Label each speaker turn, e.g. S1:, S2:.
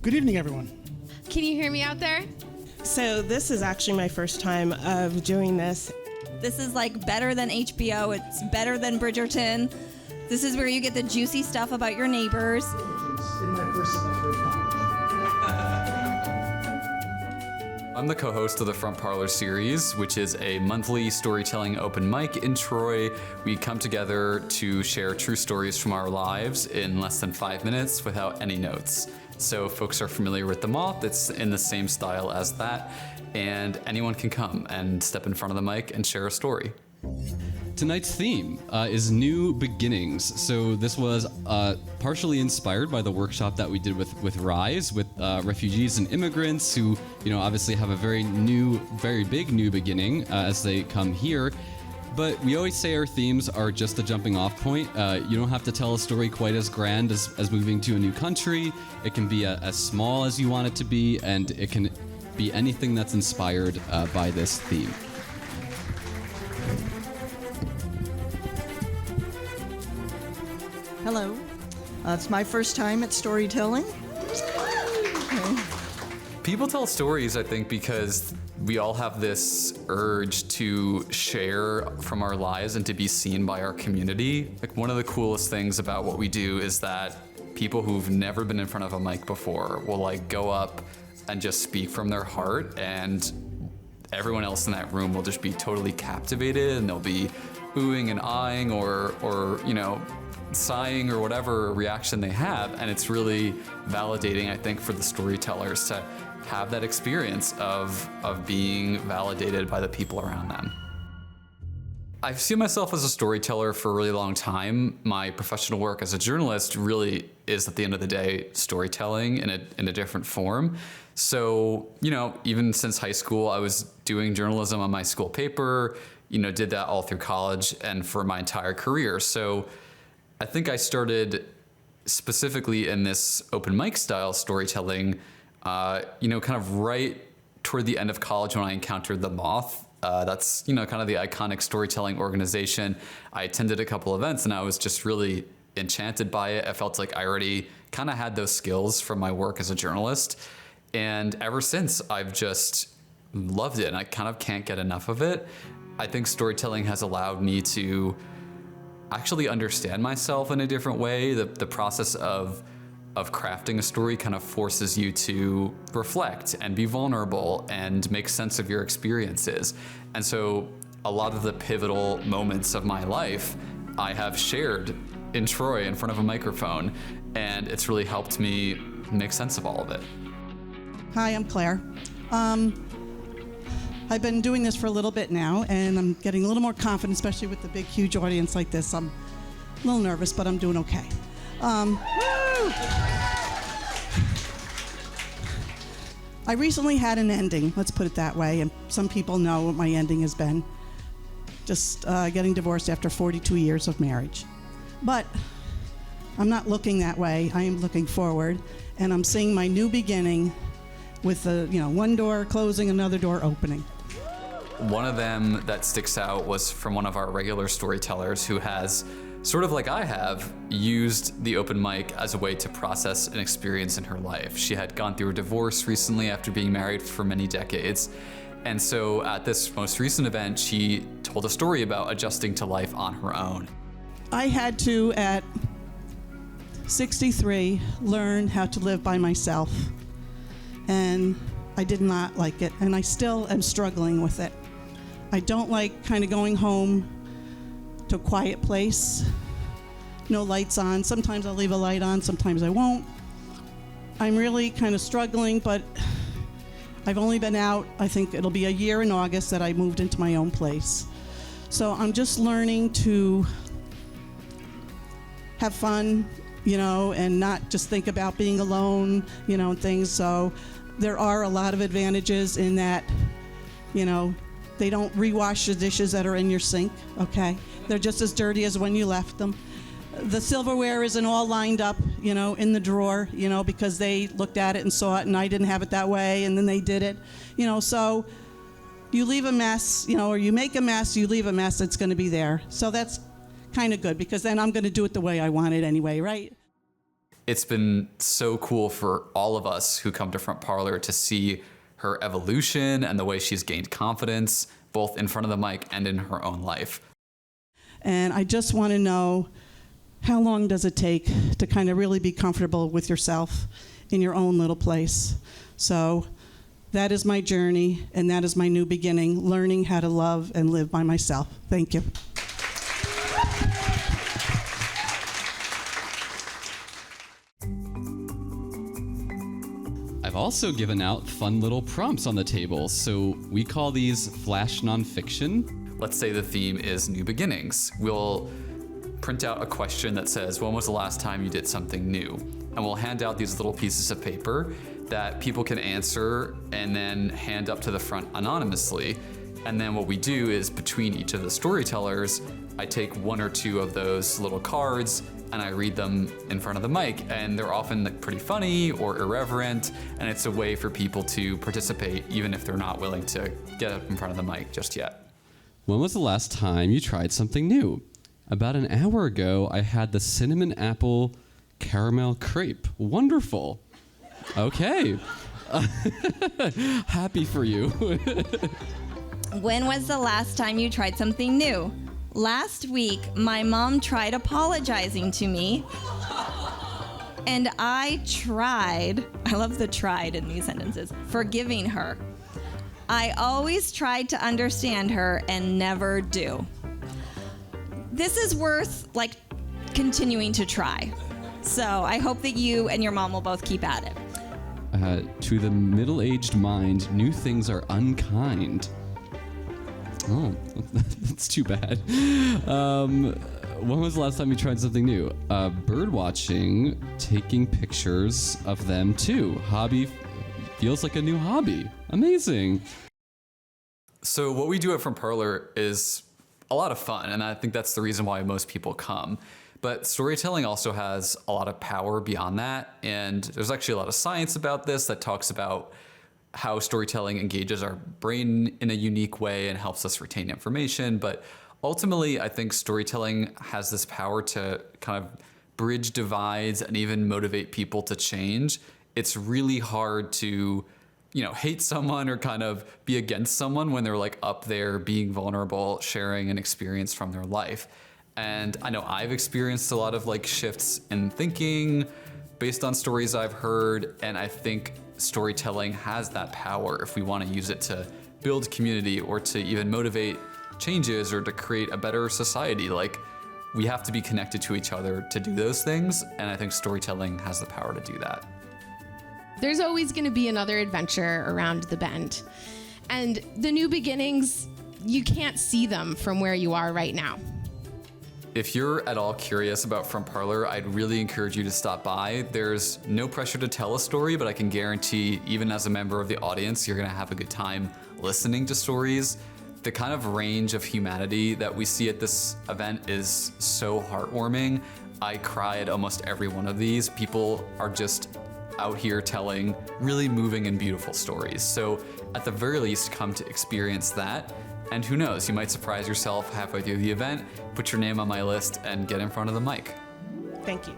S1: Good evening, everyone.
S2: Can you hear me out there?
S3: So this is actually my first time of doing this.
S4: This is like better than HBO. It's better than Bridgerton. This is where you get the juicy stuff about your neighbors.
S1: In my first semester of college.
S5: I'm the co-host of the Front Parlor series, which is a monthly storytelling open mic in Troy. We come together to share true stories from our lives in less than 5 minutes without any notes. So if folks are familiar with The Moth, it's in the same style as that, and anyone can come and step in front of the mic and share a story.
S6: Tonight's theme is New Beginnings. So this was partially inspired by the workshop that we did with RISE, with refugees and immigrants who, obviously have a very big new beginning as they come here. But we always say our themes are just a jumping off point. You don't have to tell a story quite as grand as moving to a new country. It can be as small as you want it to be, and it can be anything that's inspired by this theme.
S7: Hello. It's my first time at storytelling.
S5: People tell stories, I think, because we all have this urge to share from our lives and to be seen by our community. Like, one of the coolest things about what we do is that people who've never been in front of a mic before will go up and just speak from their heart, and everyone else in that room will just be totally captivated, and they'll be oohing and eyeing or sighing or whatever reaction they have. And it's really validating, I think, for the storytellers to have that experience of being validated by the people around them. I've seen myself as a storyteller for a really long time. My professional work as a journalist really is, at the end of the day, storytelling in a different form. So, even since high school, I was doing journalism on my school paper, did that all through college and for my entire career. So I think I started specifically in this open mic style storytelling, kind of right toward the end of college when I encountered The Moth. That's, kind of the iconic storytelling organization. I attended a couple events and I was just really enchanted by it. I felt like I already kind of had those skills from my work as a journalist. And ever since, I've just loved it, and I kind of can't get enough of it. I think storytelling has allowed me to actually understand myself in a different way. The process of crafting a story kind of forces you to reflect and be vulnerable and make sense of your experiences. And so a lot of the pivotal moments of my life I have shared in Troy in front of a microphone, and it's really helped me make sense of all of it.
S7: Hi, I'm Claire. I've been doing this for a little bit now, and I'm getting a little more confident, especially with the big, huge audience like this. I'm a little nervous, but I'm doing okay. I recently had an ending, let's put it that way, and some people know what my ending has been. Just getting divorced after 42 years of marriage. But I'm not looking that way. I am looking forward, and I'm seeing my new beginning with one door closing, another door opening.
S5: One of them that sticks out was from one of our regular storytellers who has, sort of like I have, used the open mic as a way to process an experience in her life. She had gone through a divorce recently after being married for many decades. And so at this most recent event, she told a story about adjusting to life on her own.
S7: I had to, at 63, learn how to live by myself. And I did not like it, and I still am struggling with it. I don't like kind of going home to a quiet place, no lights on. Sometimes I'll leave a light on, sometimes I won't. I'm really kind of struggling, but I've only been out, I think it'll be a year in August that I moved into my own place. So I'm just learning to have fun, and not just think about being alone, and things. So there are a lot of advantages in that, they don't rewash the dishes that are in your sink, okay? They're just as dirty as when you left them. The silverware isn't all lined up, in the drawer, because they looked at it and saw it and I didn't have it that way, and then they did it. So you leave a mess, or you make a mess, you leave a mess, it's gonna be there. So that's kind of good, because then I'm gonna do it the way I want it anyway, right?
S5: it's been so cool for all of us who come to Front Parlor to see her evolution and the way she's gained confidence, both in front of the mic and in her own life.
S7: And I just want to know, how long does it take to kind of really be comfortable with yourself in your own little place? So that is my journey, and that is my new beginning, learning how to love and live by myself. Thank you.
S6: I've also given out fun little prompts on the table, so we call these flash nonfiction.
S5: Let's say the theme is new beginnings. We'll print out a question that says, when was the last time you did something new? And we'll hand out these little pieces of paper that people can answer and then hand up to the front anonymously. And then what we do is, between each of the storytellers, I take one or two of those little cards and I read them in front of the mic, and they're often like pretty funny or irreverent, and it's a way for people to participate even if they're not willing to get up in front of the mic just yet.
S6: When was the last time you tried something new? About an hour ago, I had the cinnamon apple caramel crepe. Wonderful. Okay. Happy for you.
S4: When was the last time you tried something new? Last week, my mom tried apologizing to me, and I love the tried in these sentences, forgiving her. I always tried to understand her and never do. This is worth continuing to try. So I hope that you and your mom will both keep at it.
S6: To the middle-aged mind, new things are unkind. Oh, that's too bad. When was the last time you tried something new? Bird watching, taking pictures of them too. Hobby feels like a new hobby. Amazing.
S5: So what we do at Front Parlor is a lot of fun, and I think that's the reason why most people come. But storytelling also has a lot of power beyond that, and there's actually a lot of science about this that talks about how storytelling engages our brain in a unique way and helps us retain information. But ultimately, I think storytelling has this power to kind of bridge divides and even motivate people to change. It's really hard to, hate someone or kind of be against someone when they're up there being vulnerable, sharing an experience from their life. And I know I've experienced a lot of shifts in thinking based on stories I've heard, and I think storytelling has that power if we want to use it to build community or to even motivate changes or to create a better society. We have to be connected to each other to do those things, and I think storytelling has the power to do that.
S2: There's always going to be another adventure around the bend. And the new beginnings, you can't see them from where you are right now.
S5: If you're at all curious about Front Parlor, I'd really encourage you to stop by. There's no pressure to tell a story, but I can guarantee, even as a member of the audience, you're gonna have a good time listening to stories. The kind of range of humanity that we see at this event is so heartwarming. I cry at almost every one of these. People are just out here telling really moving and beautiful stories. So at the very least, come to experience that. And who knows, you might surprise yourself halfway through the event, put your name on my list, and get in front of the mic.
S3: Thank you.